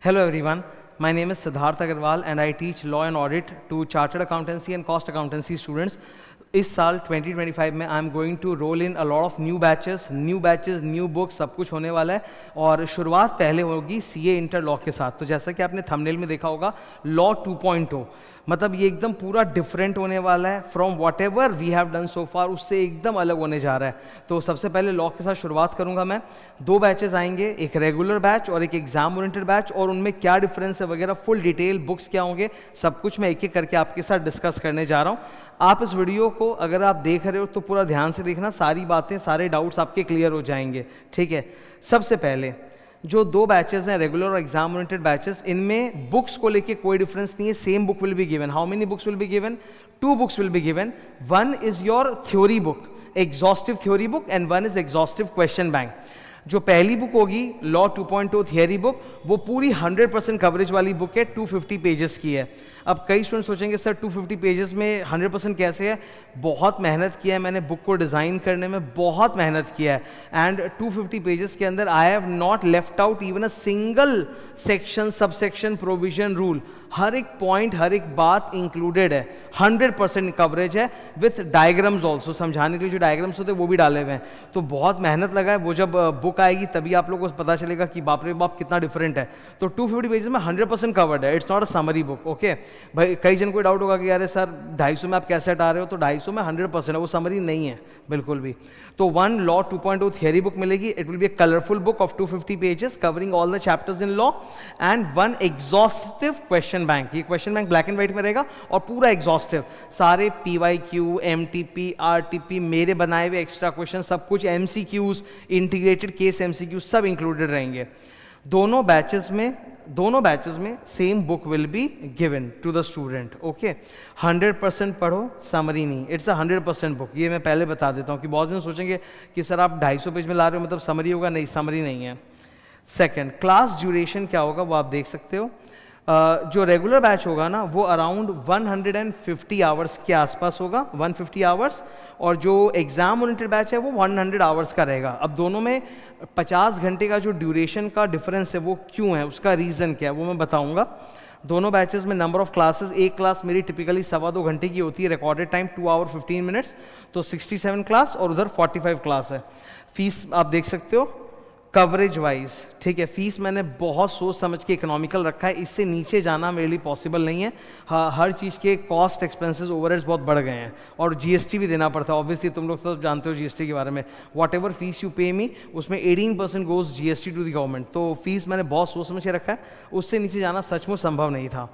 Hello everyone, my name is Siddharth Agarwal and I teach law and audit to chartered accountancy and cost accountancy students. इस साल 2025 में I am going to roll in a lot of new batches, new books, सब कुछ होने वाला है और शुरुआत पहले होगी सीए इंटर लॉ के साथ। तो जैसा कि आपने थंबनेल में देखा होगा लॉ 2.0, मतलब ये एकदम पूरा डिफरेंट होने वाला है from whatever we have done so far, उससे एकदम अलग होने जा रहा है। तो सबसे पहले लॉ के साथ शुरुआत करूंगा मैं। 2 बैचेस आएंगे, एक रेगुलर बैच और एक एग्जाम ओरिएंटेड बैच, और उनमें क्या डिफरेंस है वगैरह फुल डिटेल, बुक्स क्या होंगे, सब कुछ मैं एक एक करके आपके साथ डिस्कस करने जा रहा हूँ। आप इस वीडियो को अगर आप देख रहे हो तो पूरा ध्यान से देखना, सारी बातें, सारे डाउट्स आपके क्लियर हो जाएंगे, ठीक है। सबसे पहले जो 2 बैचेस हैं रेगुलर और एग्जाम ओरिएंटेड बैचेस, इनमें बुक्स को लेके कोई डिफरेंस नहीं है, same book will be given. How many books will be given? 2 books will be given. One is your theory book, exhaustive theory book, and one is exhaustive question bank. जो पहली book होगी law 2.0 theory book, वो पूरी 100% coverage वाली book है, 250 pages की है। अब कई स्टूडेंट सोचेंगे सर 250 पेजेस में 100% कैसे है? बहुत मेहनत किया है मैंने बुक को डिज़ाइन करने में, बहुत मेहनत किया है, एंड 250 पेजेस के अंदर I have not left out even a single section, subsection, provision, rule, हर एक पॉइंट, हर एक बात इंक्लूडेड है। 100% कवरेज है विथ डायग्राम्स ऑल्सो, समझाने के लिए जो डायग्राम्स होते हैं वो भी डाले हुए हैं। तो बहुत मेहनत लगा है, वो जब बुक आएगी तभी आप लोगों को पता चलेगा कि बाप रे बाप कितना डिफरेंट है। तो 250 पेजेस में 100% कवर्ड है, it's not a summary book, okay भाई। कई जन को डाउट होगा कि यार सर 250 में आप कैसे हटा रहे हो? तो 250 में 100% है, वो समरी नहीं है बिल्कुल भी। तो वन लॉ 2.0 थियरी बुक मिलेगी, it will be a colourful book of 250 pages covering all the chapters in law, and one exhaustive question bank. ये question bank black and white में रहेगा और पूरा एग्जॉस्टिव, सारे PYQ, MTP, RTP, मेरे बनाए हुए एक्स्ट्रा क्वेश्चन, सब कुछ, MCQs, इंटीग्रेटेड केस MCQ सब इंक्लूडेड रहेंगे। दोनों बैचेस में same book will be given to the student, okay. 100% पढ़ो, समरी नहीं, इट्स अ 100% बुक। ये मैं पहले बता देता हूँ कि बहुत जन सोचेंगे कि सर आप 250 पेज में ला रहे हो मतलब समरी होगा, नहीं, समरी नहीं है। सेकेंड, क्लास ड्यूरेशन क्या होगा वो आप देख सकते हो। जो रेगुलर बैच होगा ना वो अराउंड 150 आवर्स के आसपास होगा, 150 आवर्स, और जो एग्जाम ओरिएंटेड बैच है वो 100 आवर्स का रहेगा। अब दोनों में 50 घंटे का जो ड्यूरेशन का डिफरेंस है वो क्यों है, उसका रीज़न क्या है वो मैं बताऊंगा। दोनों बैचेस में नंबर ऑफ क्लासेस, एक क्लास मेरी टिपिकली 2.25 घंटे की होती है, रिकॉर्डेड टाइम 2 आवर 15 मिनट्स, तो 67 क्लास और उधर 45 क्लास है। फीस आप देख सकते हो कवरेज वाइज, ठीक है। फीस मैंने बहुत सोच समझ के इकोनॉमिकल रखा है, इससे नीचे जाना मेरे लिए पॉसिबल नहीं है। हर चीज़ के कॉस्ट, एक्सपेंसेस, ओवरहेड्स बहुत बढ़ गए हैं और GST भी देना पड़ता है। ऑब्वियसली तुम लोग तो जानते हो GST के बारे में, वॉट एवर फीस यू पे मी उसमें 18% goes GST to the government. तो फीस मैंने बहुत सोच समझ के रखा है, उससे नीचे जाना सचमुच संभव नहीं था।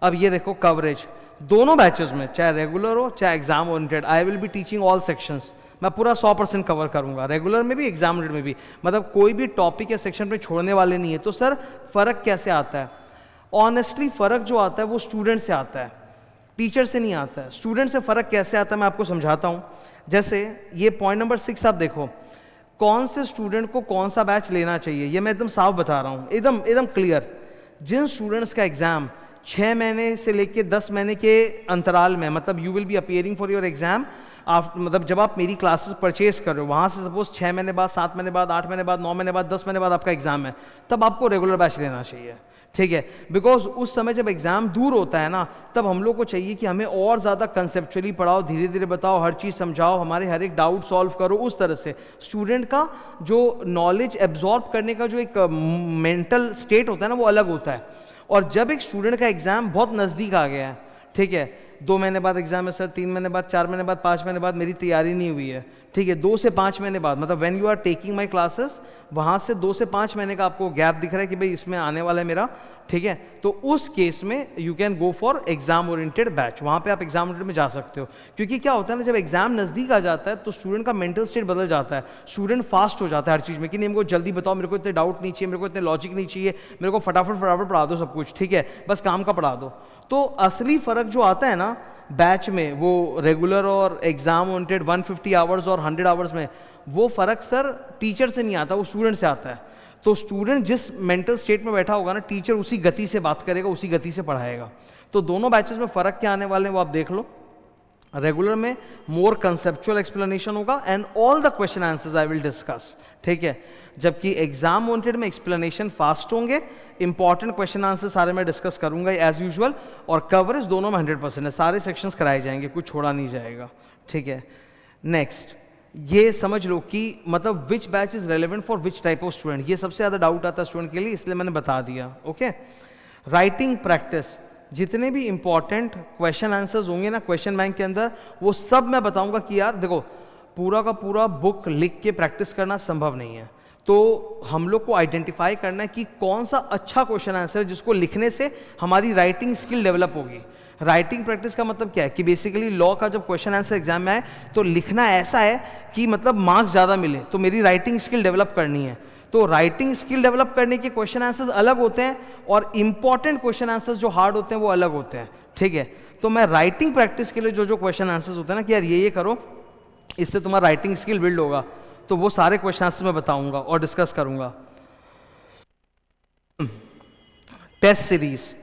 अब ये देखो कवरेज दोनों बैचेस में, चाहे रेगुलर हो चाहे exam oriented, I will be teaching all sections. मैं पूरा 100% कवर करूंगा, रेगुलर में भी एग्जाम ओरिएंटेड में भी, मतलब कोई भी टॉपिक या सेक्शन पे छोड़ने वाले नहीं है। तो सर फर्क कैसे आता है? ऑनेस्टली फर्क जो आता है वो स्टूडेंट से आता है, टीचर से नहीं आता है। स्टूडेंट से फर्क कैसे आता है मैं आपको समझाता हूं। जैसे ये पॉइंट नंबर 6 आप देखो, कौन से स्टूडेंट को कौन सा बैच लेना चाहिए, ये मैं एकदम साफ बता रहा हूँ, एकदम क्लियर। जिन स्टूडेंट्स का एग्जाम 6 महीने से लेके 10 महीने के अंतराल में, मतलब you will be appearing for your exam, आप मतलब जब आप मेरी क्लासेस परचेज कर रहे हो वहाँ से सपोज 6 महीने बाद, 7 महीने बाद, 8 महीने बाद, 9 महीने बाद, 10 महीने बाद आपका एग्जाम है, तब आपको रेगुलर बैच लेना चाहिए, ठीक है। बिकॉज उस समय जब एग्जाम दूर होता है ना, तब हम लोग को चाहिए कि हमें और ज़्यादा कंसेप्चुअली पढ़ाओ, धीरे धीरे बताओ, हर चीज़ समझाओ, हमारे हर एक डाउट सॉल्व करो। उस तरह से स्टूडेंट का जो नॉलेज एब्जॉर्ब करने का जो एक मेंटल स्टेट होता है ना वो अलग होता है। और जब एक स्टूडेंट का एग्जाम बहुत नज़दीक आ गया है, ठीक है, 2 महीने बाद एग्जाम है सर, 3 महीने बाद, 4 महीने बाद, 5 महीने बाद मेरी तैयारी नहीं हुई है, ठीक है, 2 से 5 महीने बाद, मतलब when you are taking my classes, वहाँ से 2 से 5 महीने का आपको गैप दिख रहा है कि भाई इसमें आने वाला है मेरा, ठीक है, तो उस केस में you can go for exam oriented batch. वहाँ पे आप एग्जाम ओरिएंटेड में जा सकते हो, क्योंकि क्या होता है ना, जब एग्जाम नज़दीक आ जाता है तो स्टूडेंट का मेंटल स्टेट बदल जाता है, स्टूडेंट फास्ट हो जाता है हर चीज़ में कि नहीं मेरे को जल्दी बताओ, मेरे को इतने डाउट नहीं चाहिए, मेरे को इतने लॉजिक नहीं चाहिए, मेरे को फटाफट पढ़ा दो सब कुछ, ठीक है, बस काम का पढ़ा दो। तो असली फ़र्क जो आता है ना बैच में, वो रेगुलर और एग्जाम ओरिएंटेड 150 आवर्स और 100 आवर्स में, वो फ़र्क सर टीचर से नहीं आता, वो स्टूडेंट से आता है। तो स्टूडेंट जिस मेंटल स्टेट में बैठा होगा ना, टीचर उसी गति से बात करेगा, उसी गति से पढ़ाएगा। तो दोनों बैचेस में फ़र्क क्या आने वाले हैं वो आप देख लो। रेगुलर में मोर कंसेप्चुअल एक्सप्लेनेशन होगा and all the question answers I will discuss, ठीक है। जबकि एग्जाम ओरिएंटेड में एक्सप्लेनेशन फास्ट होंगे, इंपॉर्टेंट क्वेश्चन आंसर सारे मैं डिस्कस करूंगा एज यूजुअल, और कवरेज दोनों में 100% है, सारे सेक्शंस कराए जाएंगे, कुछ छोड़ा नहीं जाएगा, ठीक है। नेक्स्ट, ये समझ लो कि मतलब which batch is relevant for which type of student, ये सबसे ज़्यादा डाउट आता है स्टूडेंट के लिए, इसलिए मैंने बता दिया, ओके। राइटिंग प्रैक्टिस, जितने भी इंपॉर्टेंट क्वेश्चन आंसर्स होंगे ना क्वेश्चन बैंक के अंदर, वो सब मैं बताऊंगा कि यार देखो पूरा का पूरा बुक लिख के प्रैक्टिस करना संभव नहीं है, तो हम लोग को आइडेंटिफाई करना है कि कौन सा अच्छा क्वेश्चन आंसर है जिसको लिखने से हमारी राइटिंग स्किल डेवलप होगी। राइटिंग प्रैक्टिस का मतलब क्या है कि बेसिकली लॉ का जब क्वेश्चन आंसर एग्जाम में आए तो लिखना ऐसा है कि मतलब मार्क्स ज़्यादा मिले, तो मेरी राइटिंग स्किल डेवलप करनी है। तो राइटिंग स्किल डेवलप करने के क्वेश्चन आंसर्स अलग होते हैं और इंपॉर्टेंट क्वेश्चन आंसर्स जो हार्ड होते हैं वो अलग होते हैं, ठीक है। तो मैं राइटिंग प्रैक्टिस के लिए जो जो क्वेश्चन आंसर्स होते हैं ना कि यार ये करो, इससे तुम्हारा राइटिंग स्किल बिल्ड होगा, तो वो सारे क्वेश्चन आंसर मैं बताऊंगा और डिस्कस करूंगा। Test series,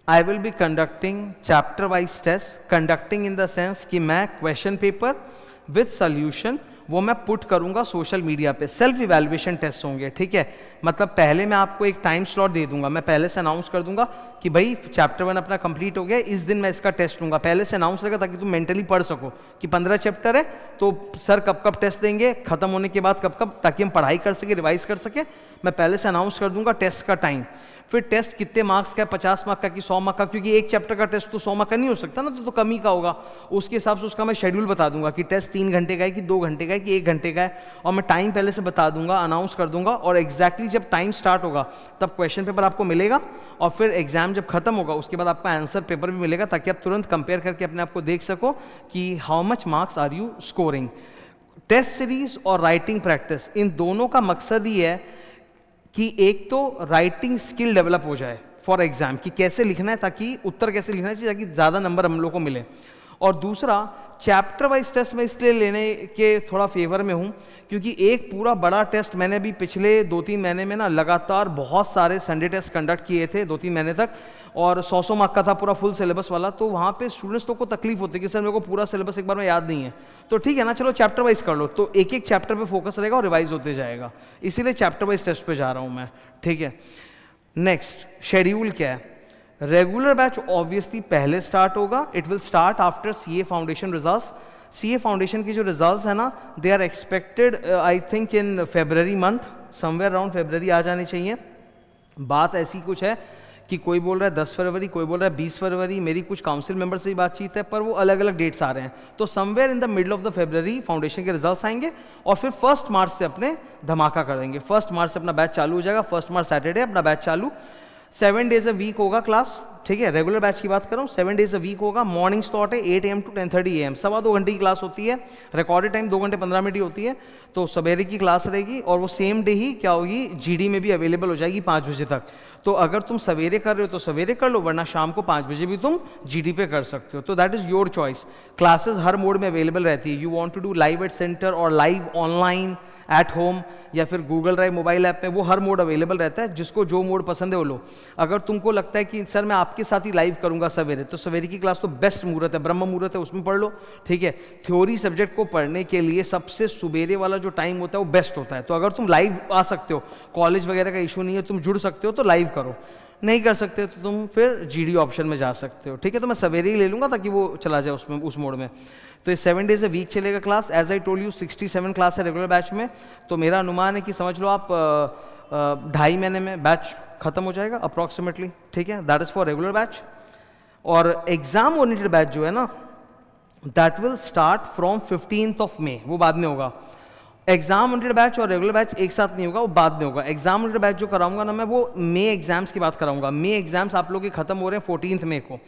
I will be conducting chapter wise test, conducting in the sense कि मैं क्वेश्चन पेपर विद सॉल्यूशन वो मैं पुट करूंगा सोशल मीडिया पे, सेल्फ इवैल्यूएशन टेस्ट होंगे, ठीक है। मतलब पहले मैं आपको एक टाइम स्लॉट दे दूंगा, मैं पहले से अनाउंस कर दूंगा कि भाई चैप्टर 1 अपना कंप्लीट हो गया, इस दिन मैं इसका टेस्ट लूंगा, पहले से अनाउंस रहेगा ताकि तुम मेंटली पढ़ सको कि 15 चैप्टर है तो सर कब कब टेस्ट देंगे, खत्म होने के बाद कब कब, ताकि हम पढ़ाई कर सके, रिवाइज कर सके। मैं पहले से अनाउंस कर दूंगा टेस्ट का टाइम, फिर टेस्ट कितने मार्क्स का है, 50 मार्क का कि 100 मार्क का, क्योंकि एक चैप्टर का टेस्ट तो 100 मार्क का नहीं हो सकता ना, तो कम ही का होगा। उसके हिसाब से उसका मैं शेड्यूल बता दूंगा कि टेस्ट 3 घंटे का है कि 2 घंटे का है कि 1 घंटे का है, और मैं टाइम पहले से बता दूंगा, अनाउंस कर दूंगा, और एग्जैक्टली जब टाइम स्टार्ट होगा तब क्वेश्चन पेपर आपको मिलेगा, और फिर एग्जाम जब खत्म होगा उसके बाद आपका आंसर पेपर भी मिलेगा, ताकि आप तुरंत कंपेयर करके अपने आप को देख सको कि how much marks are you scoring. Test series और राइटिंग प्रैक्टिस, इन दोनों का मकसद ही है कि एक तो राइटिंग स्किल डेवलप हो जाए फॉर एग्जाम, कि कैसे लिखना है, ताकि उत्तर कैसे लिखना चाहिए ताकि ज़्यादा नंबर हम लोग को मिले, और दूसरा चैप्टर वाइज टेस्ट में इसलिए लेने के थोड़ा फेवर में हूँ क्योंकि एक पूरा बड़ा टेस्ट मैंने भी पिछले 2-3 महीने में ना लगातार बहुत सारे संडे टेस्ट कंडक्ट किए थे 2-3 महीने तक, और 100 मार्क का था पूरा फुल सिलेबस वाला। तो वहाँ पे स्टूडेंट्स को तकलीफ होती है कि सर मेरे को पूरा सिलेबस एक बार में याद नहीं है, तो ठीक है ना, चलो चैप्टर वाइज कर लो, तो एक एक चैप्टर पे फोकस रहेगा और रिवाइज होते जाएगा, इसीलिए चैप्टर वाइज टेस्ट पे जा रहा हूँ मैं, ठीक है। नेक्स्ट शेड्यूल क्या है, रेगुलर बैच ऑब्वियसली पहले स्टार्ट होगा, it will start after CA foundation results. CA foundation की जो रिजल्ट्स है ना, they are expected I think in February month, somewhere around February आ जानी चाहिए। बात ऐसी कुछ है कि कोई बोल रहा है 10 फरवरी, कोई बोल रहा है 20 फरवरी, मेरी कुछ काउंसिल मेंबर से ही बातचीत है, पर वो अलग अलग डेट्स आ रहे हैं, तो somewhere in the middle of the February foundation के रिजल्ट्स आएंगे, और फिर 1 मार्च से अपने धमाका करेंगे। 1 मार्च से अपना बैच चालू हो जाएगा, 1 मार्च सैटरडे अपना बैच चालू, 7 डेज अ वीक होगा क्लास, ठीक है। रेगुलर बैच की बात कर रहा हूँ, 7 डेज अ वीक होगा, मॉर्निंग स्लॉट है 8 AM to 10:30 AM, 2.25 घंटे की क्लास होती है, रिकॉर्डेड टाइम 2 घंटे 15 मिनट ही होती है, तो सवेरे की क्लास रहेगी, और वो सेम डे ही क्या होगी, जीडी में भी अवेलेबल हो जाएगी 5 बजे तक। तो अगर तुम सवेरे कर रहे हो तो सवेरे कर लो, वरना शाम को 5 बजे भी तुम जीडी पे कर सकते हो, तो that is your choice. Classes हर मोड में अवेलेबल रहती है, you want to do live at centre और लाइव ऑनलाइन एट होम या फिर गूगल ड्राइव मोबाइल ऐप में, वो हर मोड अवेलेबल रहता है, जिसको जो मोड पसंद है वो लो। अगर तुमको लगता है कि सर मैं आपके साथ ही लाइव करूंगा सवेरे, तो सवेरे की क्लास तो बेस्ट मुहूर्त है, ब्रह्म मुहूर्त है, उसमें पढ़ लो, ठीक है। थ्योरी सब्जेक्ट को पढ़ने के लिए सबसे सुबेरे वाला जो टाइम होता है वो बेस्ट होता है, तो अगर तुम लाइव आ सकते हो, कॉलेज वगैरह का इशू नहीं है, तुम जुड़ सकते हो तो लाइव करो, नहीं कर सकते तो तुम फिर जीडी ऑप्शन में जा सकते हो, ठीक है। तो मैं सवेरे ही ले लूँगा ताकि वो चला जाए उसमें, उस मोड में। तो ये 7 डेज अ वीक चलेगा class, as I told you 67 class है रेगुलर बैच में, तो मेरा अनुमान है कि समझ लो आप 2.5 महीने में बैच खत्म हो जाएगा अप्रॉक्सीमेटली, ठीक है। That is for regular batch. और एग्जाम ओरिएंटेड बैच जो है ना, that will start from 15th May, वो बाद में होगा। एग्जाम ओरिएंटेड बैच और रेगुलर बैच एक साथ नहीं होगा, वो बाद में होगा। एग्जाम ओरिएंटेड बैच जो कराऊंगा ना मैं, वो मई एग्जाम्स की बात कराऊंगा। मई एग्जाम्स आप लोग के खत्म हो रहे हैं 14 मई को,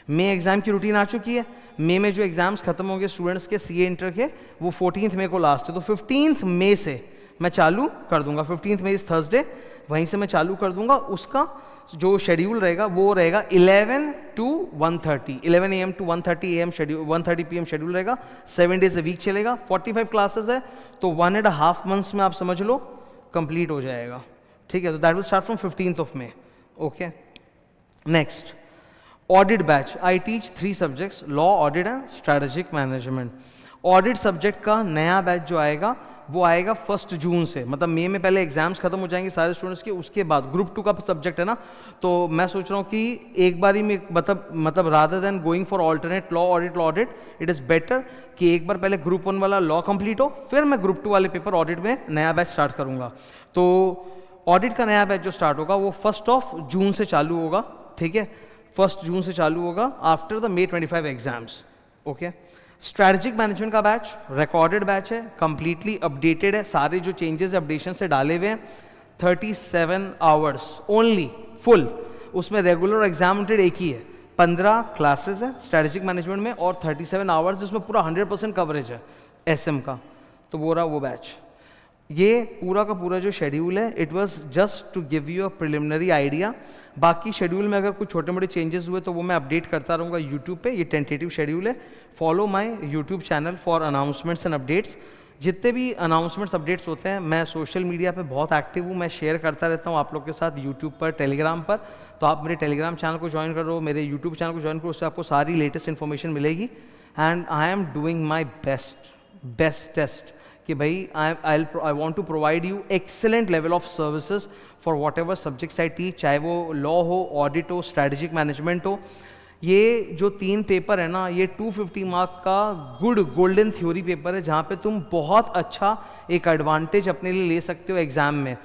मई एग्जाम की रूटीन आ चुकी है। मई में जो एग्जाम्स खत्म होंगे स्टूडेंट्स के सीए इंटर के, वो 14 मई को लास्ट है, तो 15 मई से मैं चालू कर दूंगा। 15 मई इज थर्सडे, वहीं से मैं चालू कर दूंगा। उसका जो शेड्यूल रहेगा वो रहेगा 11 to 1:30, 11 AM to 1:30 AM schedule, 1:30 PM schedule रहेगा। 7 डेज अ वीक चलेगा, 45 क्लासेस है, तो 1.5 मंथ्स में आप समझ लो कंप्लीट हो जाएगा, ठीक है। तो that will start from 15th May, okay. Next, audit batch, I teach 3 subjects, law, audit and strategic management. Audit subject का नया बैच जो आएगा वो आएगा 1 जून से, मतलब मई में पहले एग्जाम्स खत्म हो जाएंगे सारे स्टूडेंट्स के, उसके बाद ग्रुप 2 का सब्जेक्ट है ना, तो मैं सोच रहा हूँ कि एक बारी में मतलब rather than going for alternate law audit, it is better कि एक बार पहले ग्रुप 1 वाला लॉ कंप्लीट हो, फिर मैं ग्रुप 2 वाले पेपर ऑडिट में नया बैच स्टार्ट करूँगा। तो ऑडिट का नया बैच जो स्टार्ट होगा वो 1 जून से चालू होगा, ठीक है, 1 जून से चालू होगा after the May 25 exams. Okay, strategic management का बैच रिकॉर्डेड बैच है, कंप्लीटली अपडेटेड है, सारे जो चेंजेस अपडेशन से डाले हुए हैं, 37 आवर्स ओनली फुल, उसमें रेगुलर एग्जामिनेटेड एक ही है, 15 क्लासेस है स्ट्रैटेजिक मैनेजमेंट में और 37 आवर्स जिसमें पूरा 100% कवरेज है एसएम का। तो वो रहा वो बैच। ये पूरा का पूरा जो शेड्यूल है it was just to give you a preliminary idea. बाकी शेड्यूल में अगर कुछ छोटे मोटे चेंजेस हुए तो वो मैं अपडेट करता रहूँगा यूट्यूब पे। ये टेंटेटिव शेड्यूल है। Follow my YouTube channel for announcements and updates. जितने भी अनाउंसमेंट्स अपडेट्स होते हैं मैं सोशल मीडिया पे बहुत एक्टिव हूँ, मैं शेयर करता रहता हूँ आप लोग के साथ यूट्यूब पर, टेलीग्राम पर। तो आप मेरे टेलीग्राम चैनल को ज्वाइन करो, मेरे यूट्यूब चैनल को ज्वाइन करो, उससे आपको सारी लेटेस्ट इन्फॉर्मेशन मिलेगी। And I am doing my bestest कि भाई I want to provide you excellent level of services for whatever subjects I teach, चाहे वो लॉ हो, ऑडिट हो, स्ट्रैटेजिक मैनेजमेंट हो। ये जो 3 पेपर है ना, ये 250 मार्क का गुड गोल्डन थ्योरी पेपर है, जहाँ पे तुम बहुत अच्छा एक एडवांटेज अपने लिए ले सकते हो एग्ज़ाम में।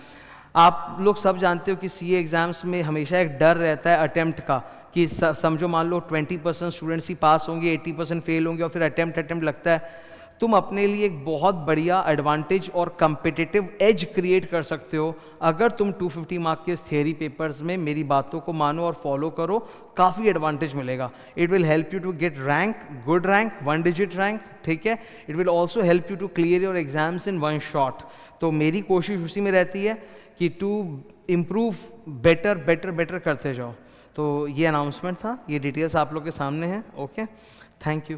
आप लोग सब जानते हो कि सीए एग्ज़ाम्स में हमेशा एक डर रहता है अटेम्प्ट का, कि समझो मान लो 20% स्टूडेंट्स ही पास होंगे, 80% फेल होंगे और फिर अटेम्प्ट लगता है। तुम अपने लिए एक बहुत बढ़िया एडवांटेज और कंपिटिटिव एज क्रिएट कर सकते हो अगर तुम 250 मार्क के थियरी पेपर्स में मेरी बातों को मानो और फॉलो करो। काफ़ी एडवांटेज मिलेगा। It will help you to get rank, good rank, 1 digit rank, ठीक है। It will also help you to clear your exams in 1 shot. तो मेरी कोशिश उसी में रहती है कि टू इम्प्रूव बेटर करते जाओ। तो ये अनाउंसमेंट था, ये डिटेल्स आप लोग के सामने हैं। Okay, thank you.